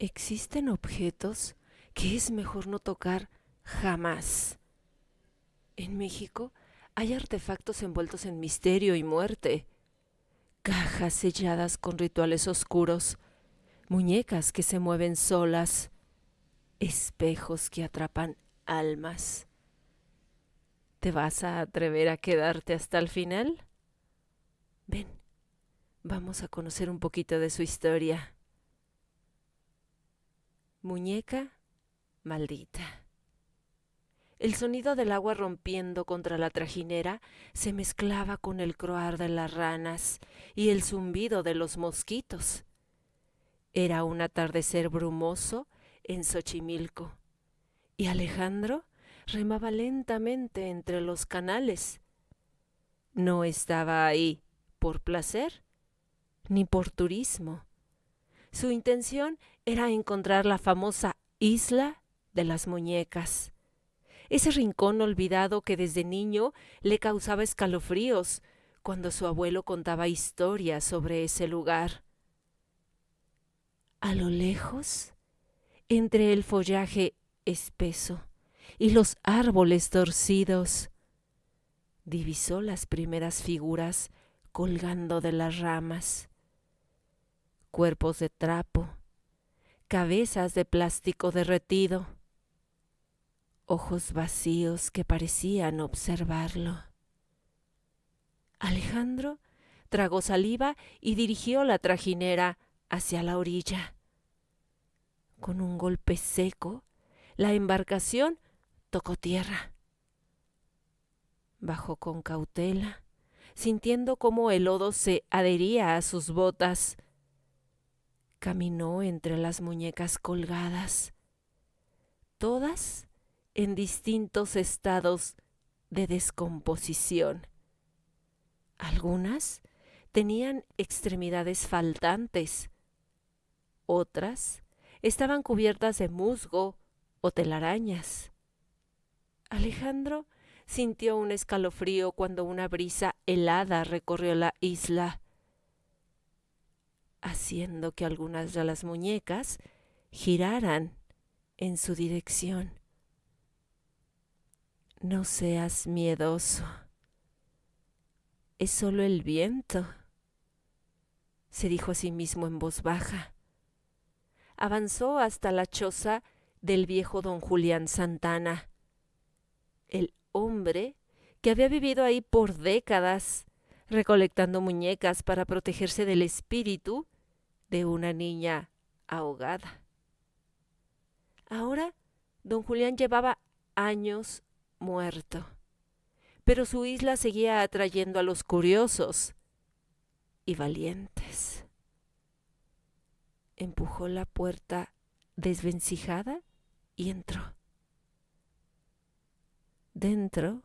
Existen objetos que es mejor no tocar jamás. En México hay artefactos envueltos en misterio y muerte, cajas selladas con rituales oscuros, muñecas que se mueven solas, espejos que atrapan almas. ¿Te vas a atrever a quedarte hasta el final? Ven, vamos a conocer un poquito de su historia. Muñeca maldita. El sonido del agua rompiendo contra la trajinera se mezclaba con el croar de las ranas y el zumbido de los mosquitos. Era un atardecer brumoso en Xochimilco, y Alejandro remaba lentamente entre los canales. No estaba ahí por placer ni por turismo. Su intención era encontrar la famosa isla de las muñecas, ese rincón olvidado que desde niño le causaba escalofríos cuando su abuelo contaba historias sobre ese lugar. A lo lejos, entre el follaje espeso y los árboles torcidos, divisó las primeras figuras colgando de las ramas. Cuerpos de trapo, cabezas de plástico derretido, ojos vacíos que parecían observarlo. Alejandro tragó saliva y dirigió la trajinera hacia la orilla. Con un golpe seco, la embarcación tocó tierra. Bajó con cautela, sintiendo cómo el lodo se adhería a sus botas. Caminó entre las muñecas colgadas, todas en distintos estados de descomposición. Algunas tenían extremidades faltantes, otras estaban cubiertas de musgo o telarañas. Alejandro sintió un escalofrío cuando una brisa helada recorrió la isla, haciendo que algunas de las muñecas giraran en su dirección. No seas miedoso. Es solo el viento, se dijo a sí mismo en voz baja. Avanzó hasta la choza del viejo don Julián Santana, el hombre que había vivido ahí por décadas, recolectando muñecas para protegerse del espíritu de una niña ahogada. Ahora, don Julián llevaba años muerto, pero su isla seguía atrayendo a los curiosos y valientes. Empujó la puerta desvencijada y entró. Dentro,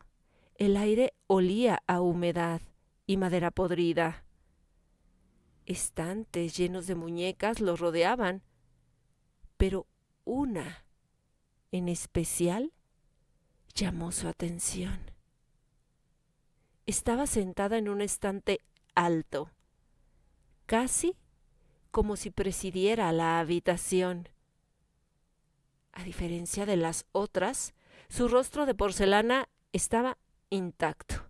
el aire olía a humedad y madera podrida. Estantes llenos de muñecas lo rodeaban, pero una, en especial, llamó su atención. Estaba sentada en un estante alto, casi como si presidiera la habitación. A diferencia de las otras, su rostro de porcelana estaba intacto.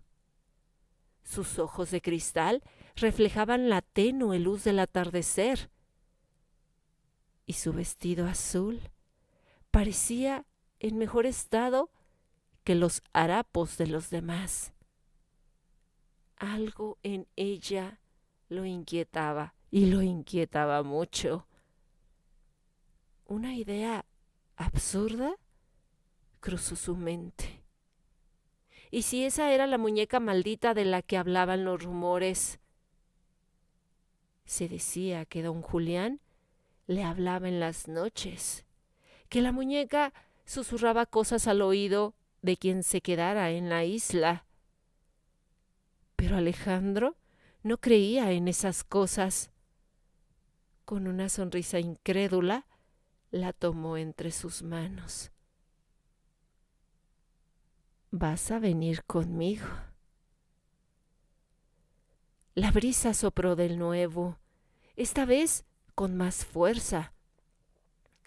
Sus ojos de cristal reflejaban la tenue luz del atardecer, y su vestido azul parecía en mejor estado que los harapos de los demás. Algo en ella lo inquietaba, y lo inquietaba mucho. Una idea absurda cruzó su mente. ¿Y si esa era la muñeca maldita de la que hablaban los rumores? Se decía que don Julián le hablaba en las noches, que la muñeca susurraba cosas al oído de quien se quedara en la isla. Pero Alejandro no creía en esas cosas. Con una sonrisa incrédula, la tomó entre sus manos. ¿Vas a venir conmigo? La brisa sopló de nuevo, esta vez con más fuerza.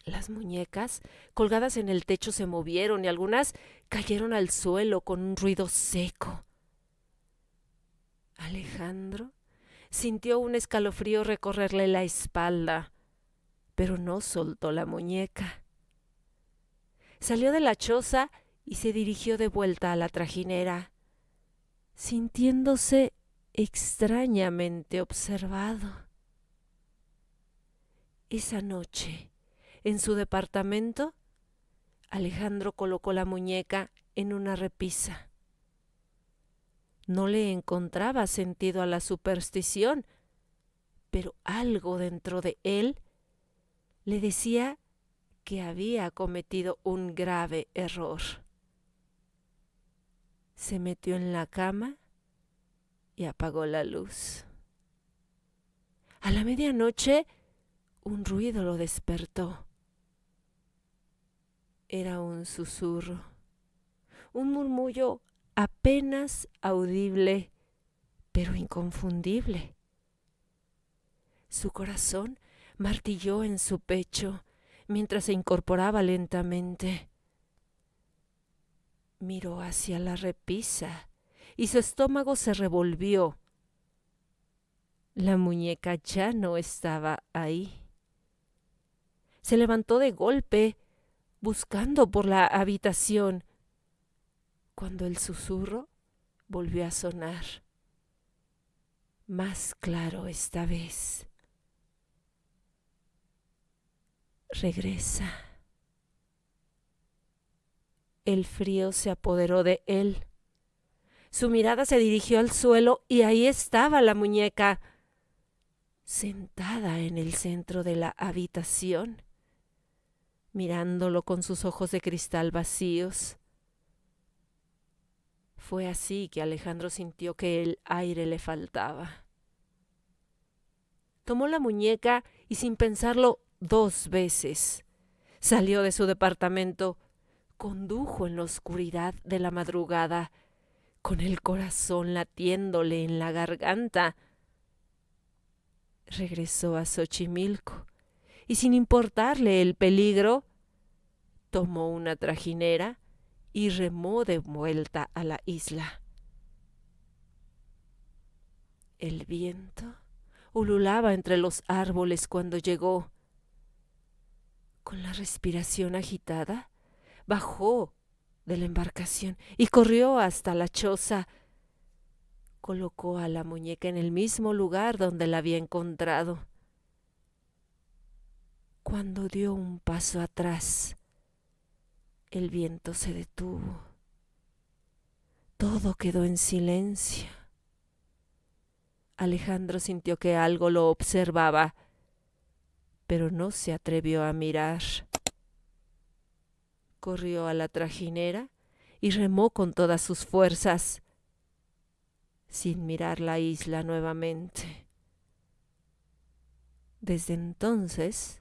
Las muñecas colgadas en el techo se movieron y algunas cayeron al suelo con un ruido seco. Alejandro sintió un escalofrío recorrerle la espalda, pero no soltó la muñeca. Salió de la choza y se dirigió de vuelta a la trajinera, sintiéndose extrañamente observado. Esa noche, en su departamento, Alejandro colocó la muñeca en una repisa. No le encontraba sentido a la superstición, pero algo dentro de él le decía que había cometido un grave error. Se metió en la cama y apagó la luz. A la medianoche, un ruido lo despertó. Era un susurro, un murmullo apenas audible, pero inconfundible. Su corazón martilló en su pecho mientras se incorporaba lentamente. Miró hacia la repisa y su estómago se revolvió. La muñeca ya no estaba ahí. Se levantó de golpe, buscando por la habitación, cuando el susurro volvió a sonar, más claro esta vez. Regresa. El frío se apoderó de él. Su mirada se dirigió al suelo y ahí estaba la muñeca, sentada en el centro de la habitación, mirándolo con sus ojos de cristal vacíos. Fue así que Alejandro sintió que el aire le faltaba. Tomó la muñeca y sin pensarlo 2 veces, salió de su departamento, condujo en la oscuridad de la madrugada, con el corazón latiéndole en la garganta. Regresó a Xochimilco y sin importarle el peligro, tomó una trajinera y remó de vuelta a la isla. El viento ululaba entre los árboles cuando llegó. Con la respiración agitada, bajó de la embarcación y corrió hasta la choza. Colocó a la muñeca en el mismo lugar donde la había encontrado. Cuando dio un paso atrás, el viento se detuvo. Todo quedó en silencio. Alejandro sintió que algo lo observaba, pero no se atrevió a mirar. Corrió a la trajinera y remó con todas sus fuerzas, sin mirar la isla nuevamente. Desde entonces,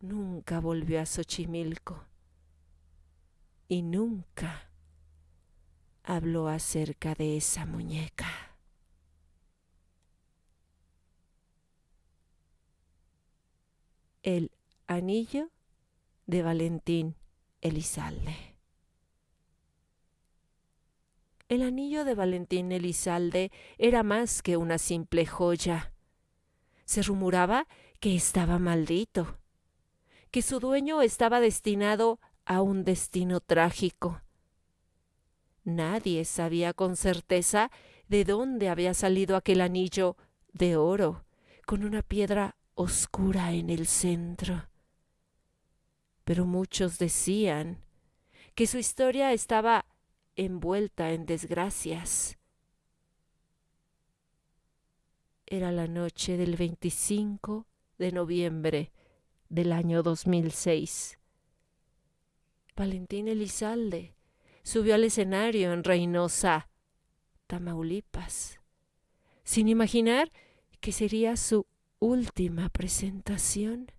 nunca volvió a Xochimilco y nunca habló acerca de esa muñeca. El anillo de Valentín Elizalde. El anillo de Valentín Elizalde era más que una simple joya. Se rumoraba que estaba maldito, que su dueño estaba destinado a un destino trágico. Nadie sabía con certeza de dónde había salido aquel anillo de oro, con una piedra oscura en el centro. Pero muchos decían que su historia estaba envuelta en desgracias. Era la noche del 25 de noviembre del año 2006. Valentín Elizalde subió al escenario en Reynosa, Tamaulipas, sin imaginar que sería su última presentación.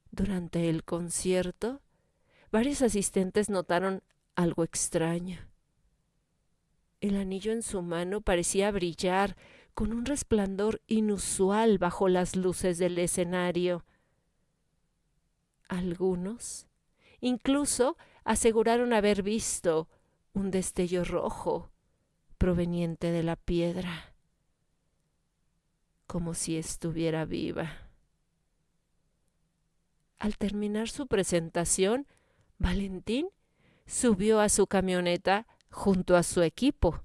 Durante el concierto, varios asistentes notaron algo extraño. El anillo en su mano parecía brillar con un resplandor inusual bajo las luces del escenario. Algunos incluso aseguraron haber visto un destello rojo proveniente de la piedra, como si estuviera viva. Al terminar su presentación, Valentín subió a su camioneta junto a su equipo.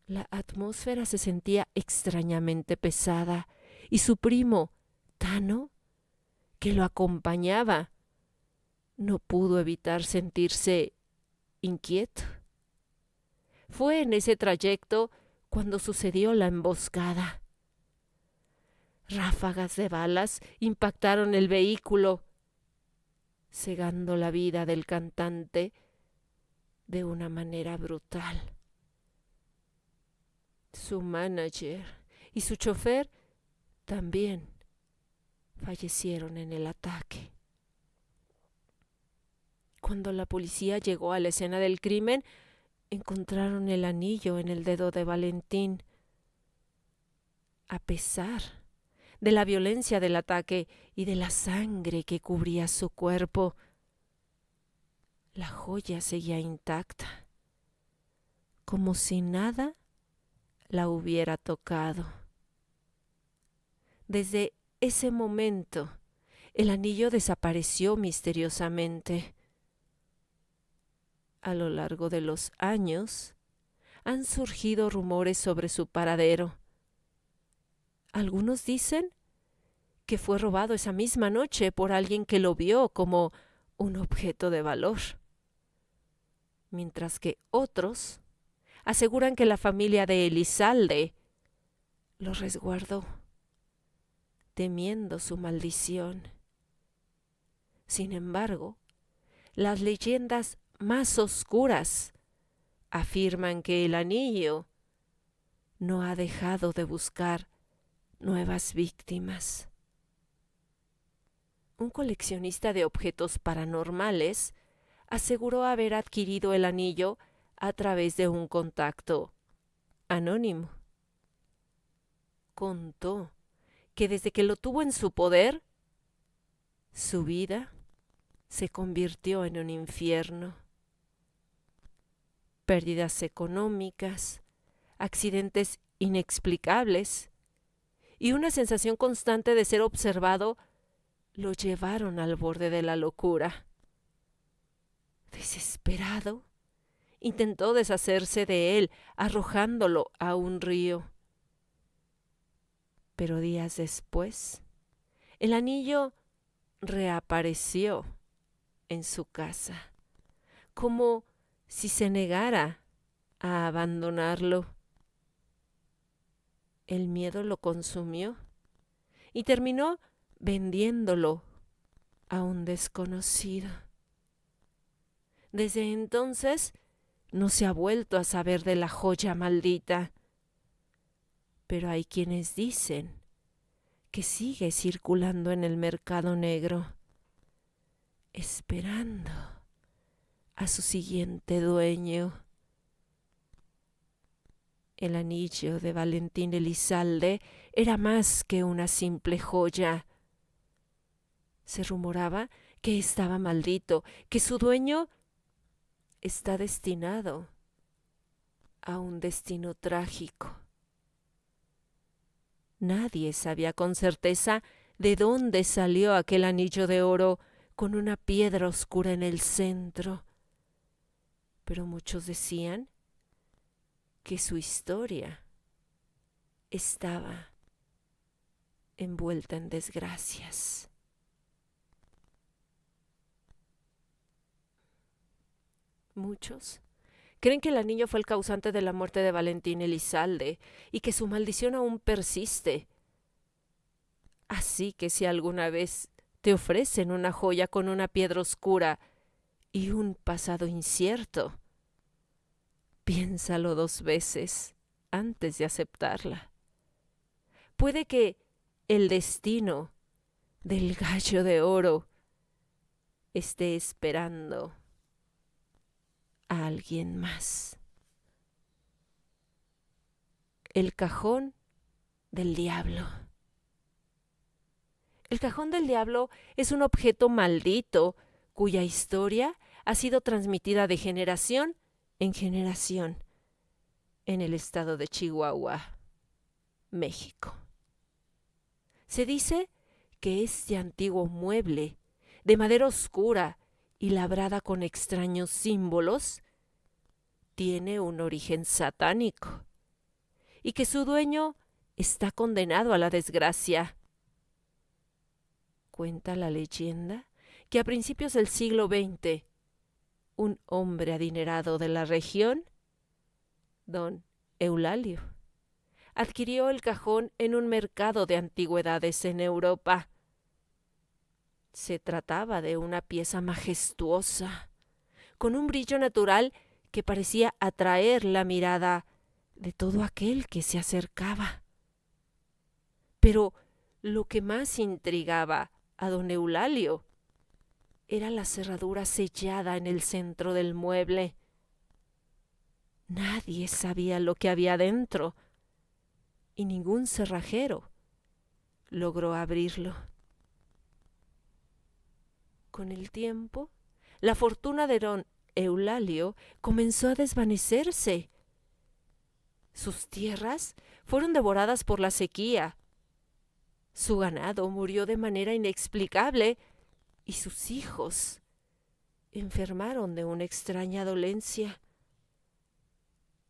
La atmósfera se sentía extrañamente pesada y su primo, Tano, que lo acompañaba, no pudo evitar sentirse inquieto. Fue en ese trayecto cuando sucedió la emboscada. Ráfagas de balas impactaron el vehículo, cegando la vida del cantante de una manera brutal. Su manager y su chofer también fallecieron en el ataque. Cuando la policía llegó a la escena del crimen, encontraron el anillo en el dedo de Valentín. A pesar de la violencia del ataque y de la sangre que cubría su cuerpo, la joya seguía intacta, como si nada la hubiera tocado. Desde ese momento, el anillo desapareció misteriosamente. A lo largo de los años, han surgido rumores sobre su paradero. Algunos dicen que fue robado esa misma noche por alguien que lo vio como un objeto de valor, mientras que otros aseguran que la familia de Elizalde lo resguardó, temiendo su maldición. Sin embargo, las leyendas más oscuras afirman que el anillo no ha dejado de buscar nuevas víctimas. Un coleccionista de objetos paranormales aseguró haber adquirido el anillo a través de un contacto anónimo. Contó que desde que lo tuvo en su poder, su vida se convirtió en un infierno. Pérdidas económicas, accidentes inexplicables y una sensación constante de ser observado lo llevaron al borde de la locura. Desesperado, intentó deshacerse de él, arrojándolo a un río. Pero días después, el anillo reapareció en su casa, como si se negara a abandonarlo. El miedo lo consumió y terminó vendiéndolo a un desconocido. Desde entonces no se ha vuelto a saber de la joya maldita, pero hay quienes dicen que sigue circulando en el mercado negro, esperando a su siguiente dueño. El anillo de Valentín Elizalde era más que una simple joya. Se rumoraba que estaba maldito, que su dueño está destinado a un destino trágico. Nadie sabía con certeza de dónde salió aquel anillo de oro con una piedra oscura en el centro, pero muchos decían que su historia estaba envuelta en desgracias. Muchos creen que el anillo fue el causante de la muerte de Valentín Elizalde y que su maldición aún persiste. Así que si alguna vez te ofrecen una joya con una piedra oscura y un pasado incierto, piénsalo 2 veces antes de aceptarla. Puede que el destino del gallo de oro esté esperando a alguien más. El cajón del diablo. El cajón del diablo es un objeto maldito cuya historia ha sido transmitida de generación en generación en el estado de Chihuahua, México. Se dice que este antiguo mueble, de madera oscura y labrada con extraños símbolos, tiene un origen satánico y que su dueño está condenado a la desgracia. Cuenta la leyenda que a principios del siglo XX, un hombre adinerado de la región, don Eulalio, adquirió el cajón en un mercado de antigüedades en Europa. Se trataba de una pieza majestuosa, con un brillo natural que parecía atraer la mirada de todo aquel que se acercaba. Pero lo que más intrigaba a don Eulalio era la cerradura sellada en el centro del mueble. Nadie sabía lo que había dentro y ningún cerrajero logró abrirlo. Con el tiempo, la fortuna de don Eulalio comenzó a desvanecerse. Sus tierras fueron devoradas por la sequía. Su ganado murió de manera inexplicable y sus hijos enfermaron de una extraña dolencia.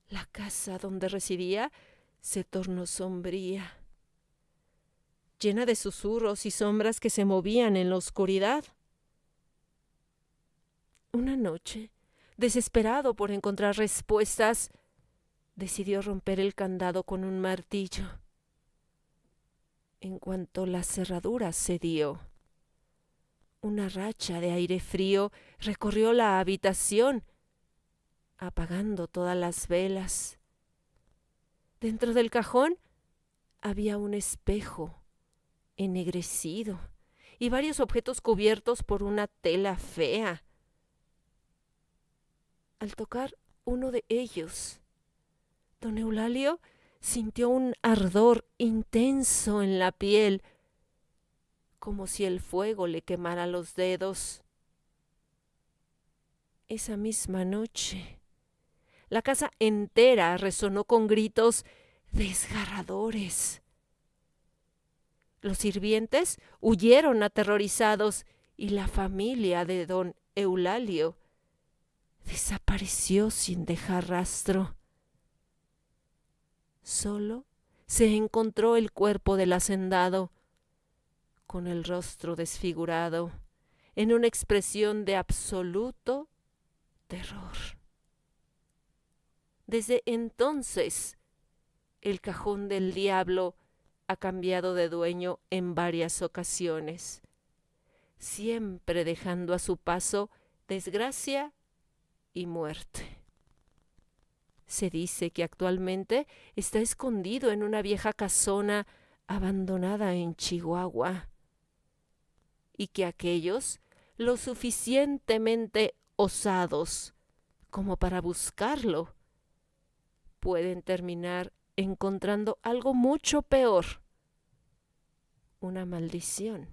La casa donde residía se tornó sombría, llena de susurros y sombras que se movían en la oscuridad. Una noche, desesperado por encontrar respuestas, decidió romper el candado con un martillo. En cuanto la cerradura cedió, una racha de aire frío recorrió la habitación, apagando todas las velas. Dentro del cajón había un espejo ennegrecido y varios objetos cubiertos por una tela fea. Al tocar uno de ellos, don Eulalio sintió un ardor intenso en la piel, como si el fuego le quemara los dedos. Esa misma noche, la casa entera resonó con gritos desgarradores. Los sirvientes huyeron aterrorizados y la familia de don Eulalio desapareció sin dejar rastro. Solo se encontró el cuerpo del hacendado, con el rostro desfigurado, en una expresión de absoluto terror. Desde entonces, el cajón del diablo ha cambiado de dueño en varias ocasiones, siempre dejando a su paso desgracia y muerte. Se dice que actualmente está escondido en una vieja casona abandonada en Chihuahua y que aquellos lo suficientemente osados como para buscarlo pueden terminar encontrando algo mucho peor, una maldición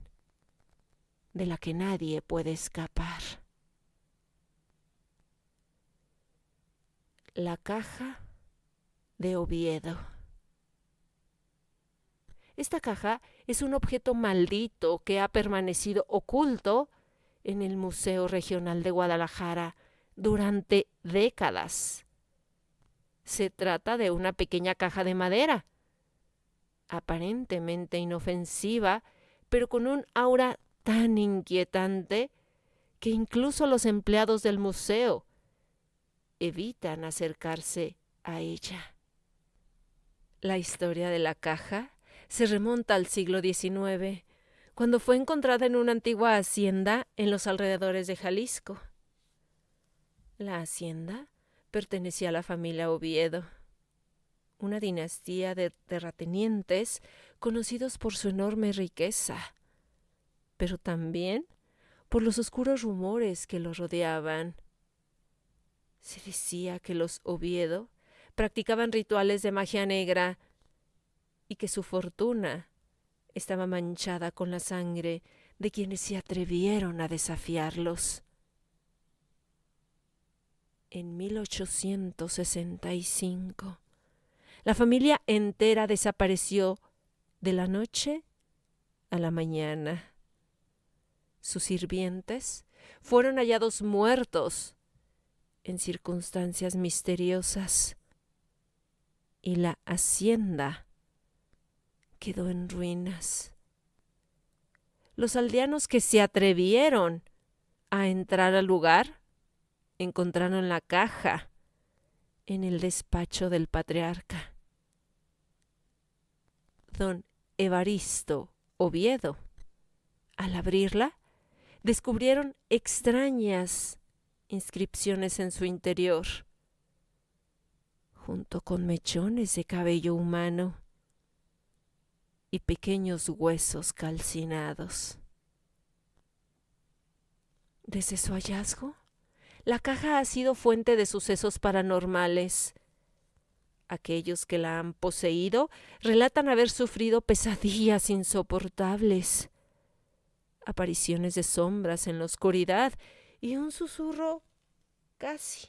de la que nadie puede escapar. La caja de Oviedo. Esta caja es un objeto maldito que ha permanecido oculto en el Museo Regional de Guadalajara durante décadas. Se trata de una pequeña caja de madera, aparentemente inofensiva, pero con un aura tan inquietante que incluso los empleados del museo evitan acercarse a ella. La historia de la caja se remonta al siglo XIX, cuando fue encontrada en una antigua hacienda en los alrededores de Jalisco. La hacienda pertenecía a la familia Oviedo, una dinastía de terratenientes conocidos por su enorme riqueza, pero también por los oscuros rumores que los rodeaban. Se decía que los Oviedo practicaban rituales de magia negra y que su fortuna estaba manchada con la sangre de quienes se atrevieron a desafiarlos. En 1865, la familia entera desapareció de la noche a la mañana. Sus sirvientes fueron hallados muertos en circunstancias misteriosas y la hacienda quedó en ruinas. Los aldeanos que se atrevieron a entrar al lugar encontraron la caja en el despacho del patriarca. Don Evaristo Oviedo, al abrirla, descubrieron extrañas inscripciones en su interior, junto con mechones de cabello humano y pequeños huesos calcinados. Desde su hallazgo, la caja ha sido fuente de sucesos paranormales. Aquellos que la han poseído relatan haber sufrido pesadillas insoportables, apariciones de sombras en la oscuridad y un susurro casi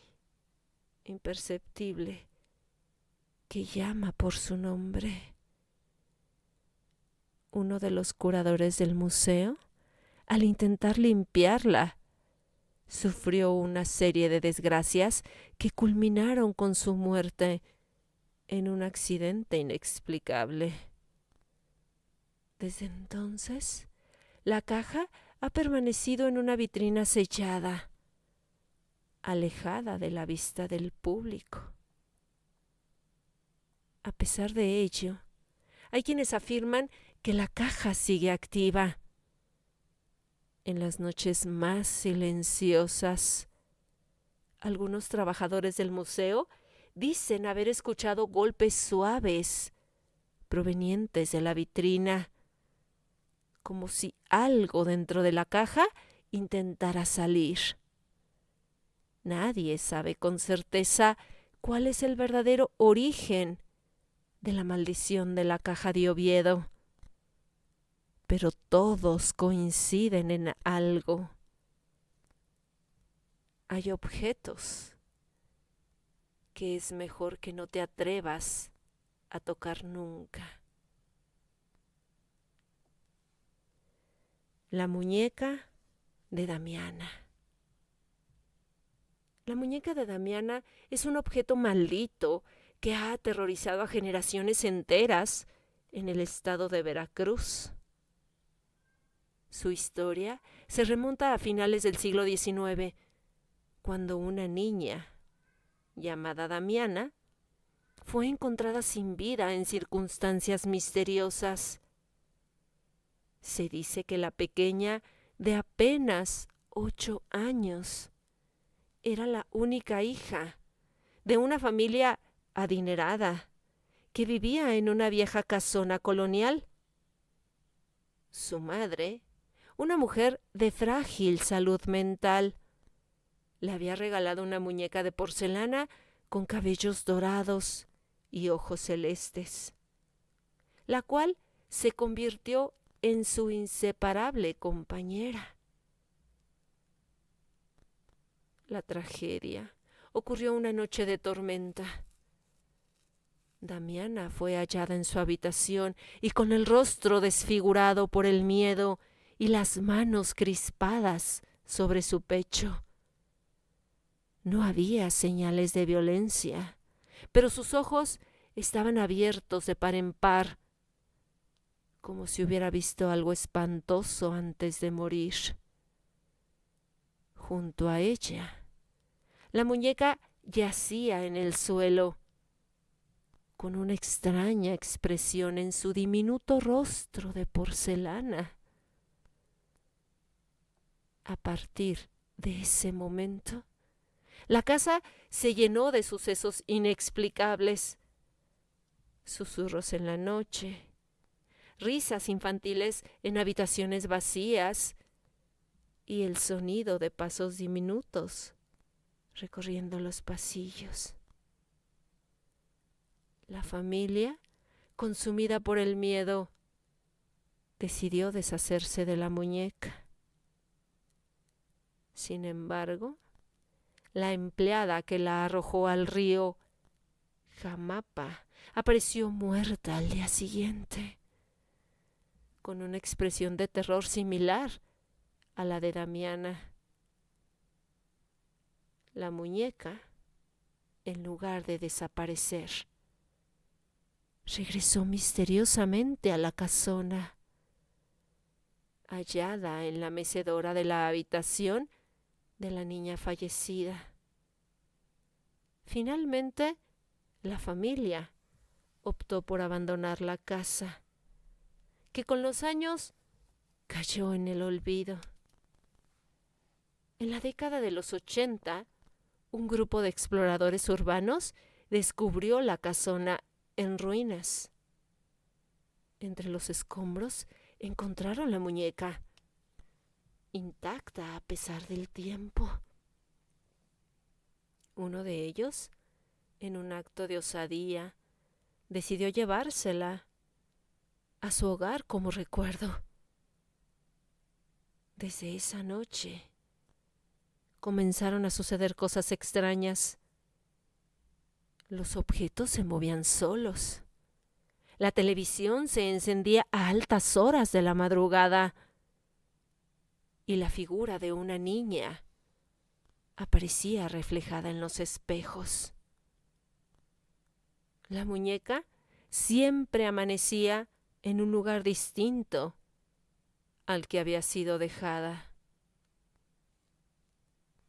imperceptible que llama por su nombre. Uno de los curadores del museo, al intentar limpiarla, sufrió una serie de desgracias que culminaron con su muerte en un accidente inexplicable. Desde entonces, la caja ha permanecido en una vitrina sellada, alejada de la vista del público. A pesar de ello, hay quienes afirman que la caja sigue activa. En las noches más silenciosas, algunos trabajadores del museo dicen haber escuchado golpes suaves provenientes de la vitrina, como si algo dentro de la caja intentara salir. Nadie sabe con certeza cuál es el verdadero origen de la maldición de la caja de Oviedo, pero todos coinciden en algo. Hay objetos que es mejor que no te atrevas a tocar nunca. La muñeca de Damiana. La muñeca de Damiana es un objeto maldito que ha aterrorizado a generaciones enteras en el estado de Veracruz. Su historia se remonta a finales del siglo XIX, cuando una niña llamada Damiana fue encontrada sin vida en circunstancias misteriosas. Se dice que la pequeña, de apenas 8 años, era la única hija de una familia adinerada que vivía en una vieja casona colonial. Su madre, una mujer de frágil salud mental, le había regalado una muñeca de porcelana con cabellos dorados y ojos celestes, la cual se convirtió en su inseparable compañera. La tragedia ocurrió una noche de tormenta. Damiana fue hallada en su habitación y con el rostro desfigurado por el miedo y las manos crispadas sobre su pecho. No había señales de violencia, pero sus ojos estaban abiertos de par en par, como si hubiera visto algo espantoso antes de morir. Junto a ella, la muñeca yacía en el suelo, con una extraña expresión en su diminuto rostro de porcelana. A partir de ese momento, la casa se llenó de sucesos inexplicables. Susurros en la noche, risas infantiles en habitaciones vacías y el sonido de pasos diminutos recorriendo los pasillos. La familia, consumida por el miedo, decidió deshacerse de la muñeca. Sin embargo, la empleada que la arrojó al río Jamapa apareció muerta al día siguiente, con una expresión de terror similar a la de Damiana. La muñeca, en lugar de desaparecer, regresó misteriosamente a la casona, hallada en la mecedora de la habitación de la niña fallecida. Finalmente, la familia optó por abandonar la casa, que con los años cayó en el olvido. En la década de los 80, un grupo de exploradores urbanos descubrió la casona en ruinas. Entre los escombros encontraron la muñeca, intacta a pesar del tiempo. Uno de ellos, en un acto de osadía, decidió llevársela a su hogar como recuerdo. Desde esa noche comenzaron a suceder cosas extrañas. Los objetos se movían solos. La televisión se encendía a altas horas de la madrugada y la figura de una niña aparecía reflejada en los espejos. La muñeca siempre amanecía en un lugar distinto al que había sido dejada.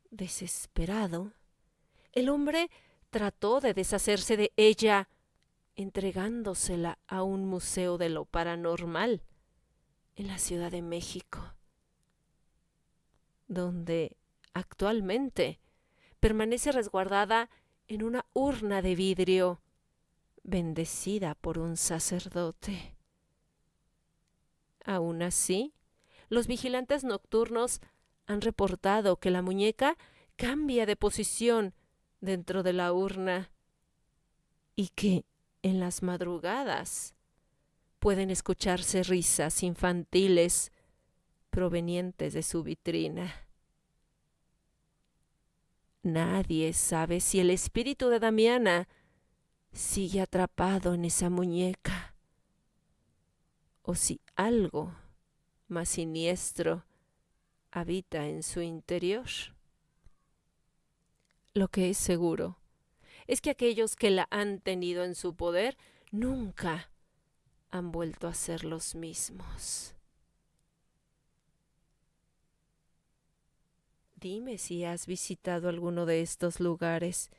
Desesperado, el hombre trató de deshacerse de ella, entregándosela a un museo de lo paranormal en la Ciudad de México, donde actualmente permanece resguardada en una urna de vidrio, bendecida por un sacerdote. Aún así, los vigilantes nocturnos han reportado que la muñeca cambia de posición dentro de la urna y que en las madrugadas pueden escucharse risas infantiles provenientes de su vitrina. Nadie sabe si el espíritu de Damiana sigue atrapado en esa muñeca o si algo más siniestro habita en su interior. Lo que es seguro es que aquellos que la han tenido en su poder nunca han vuelto a ser los mismos. Dime si has visitado alguno de estos lugares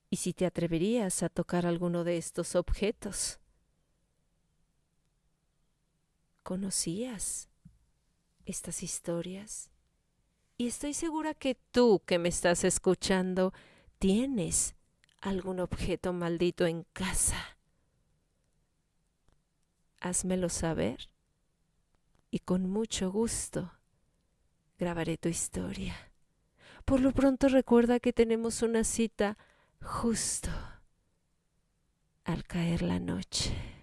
y si te atreverías a tocar alguno de estos objetos. ¿Conocías estas historias? Y estoy segura que tú que me estás escuchando tienes algún objeto maldito en casa. Házmelo saber y con mucho gusto grabaré tu historia. Por lo pronto recuerda que tenemos una cita justo al caer la noche.